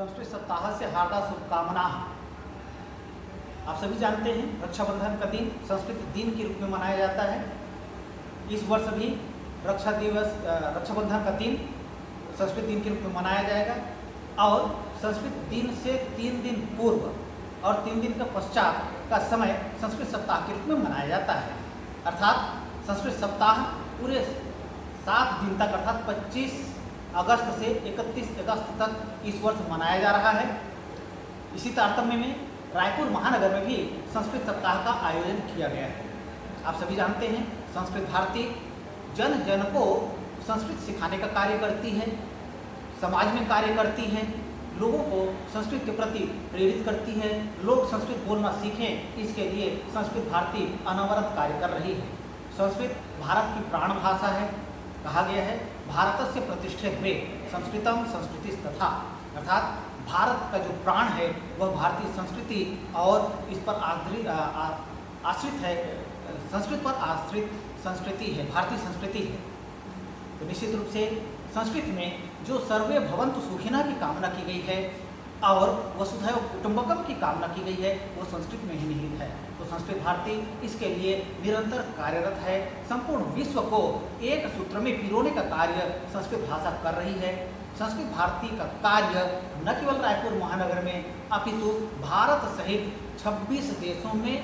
संस्कृत सप्ताह से हार्दिक शुभकामना। आप सभी जानते हैं रक्षाबंधन का दिन संस्कृत दिन के रूप में मनाया जाता है। इस वर्ष भी रक्षाबंधन का दिन संस्कृत दिन के रूप में मनाया जाएगा और संस्कृत दिन से 3 दिन पूर्व और 3 दिन का पश्चात का समय संस्कृत सप्ताह के रूप में मनाया जाता है। अर्थात संस्कृत सप्ताह पूरे 7 दिन तक अर्थात 25 अगस्त से 31 अगस्त तक इस वर्ष मनाया जा रहा है। इसी तारतम्य में रायपुर महानगर में भी संस्कृत सप्ताह का आयोजन किया गया है। आप सभी जानते हैं संस्कृत भारती जन जन को संस्कृत सिखाने का कार्य करती है, समाज में कार्य करती है, लोगों को संस्कृत के प्रति प्रेरित करती है, लोग संस्कृत बोलना सीखें, इसके लिए संस्कृत भारती अनवरत कार्य कर रही है। संस्कृत भारत की प्राण भाषा है। कहा गया है भारत से प्रतिष्ठे हुए संस्कृतम संस्कृति तथा, अर्थात भारत का जो प्राण है वह भारतीय संस्कृति और इस पर आश्रित है, संस्कृत पर आश्रित संस्कृति है, भारतीय संस्कृति है। तो निश्चित रूप से संस्कृत में जो सर्वे भवन्तु सुखिनः की कामना की गई है और वसुधैव कुटुम्बकम की कामना की गई है वो संस्कृत में ही निहित है। तो संस्कृत भारती इसके लिए निरंतर कार्यरत है। संपूर्ण विश्व को एक सूत्र में पिरोने का कार्य संस्कृत भाषा कर रही है। संस्कृत भारती का कार्य न केवल रायपुर महानगर में अपितु भारत सहित 26 देशों में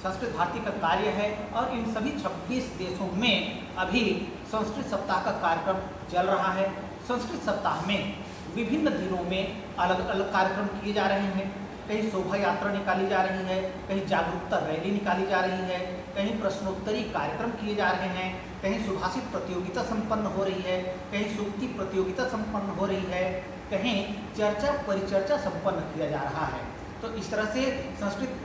संस्कृत भारती का कार्य है और इन सभी 26 देशों में अभी संस्कृत सप्ताह का कार्यक्रम चल रहा है। संस्कृत सप्ताह में विभिन्न दिनों में अलग अलग कार्यक्रम किए जा रहे हैं। कहीं शोभा यात्रा निकाली जा रही है, कहीं जागरूकता रैली निकाली जा रही है, कहीं प्रश्नोत्तरी कार्यक्रम किए जा रहे हैं, कहीं सुभाषित प्रतियोगिता संपन्न हो रही है, कहीं सूक्ति प्रतियोगिता संपन्न हो रही है, कहीं चर्चा परिचर्चा संपन्न किया जा रहा है। तो इस तरह से संस्कृत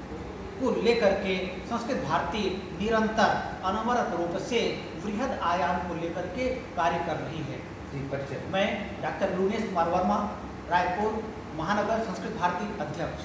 को लेकर के संस्कृत भारती निरंतर अनवरत रूप से वृहद आयाम को लेकर के कार्य कर रही है। मैं डॉक्टर लूनेश कुमार वर्मा, रायपुर महानगर संस्कृत भारती अध्यक्ष।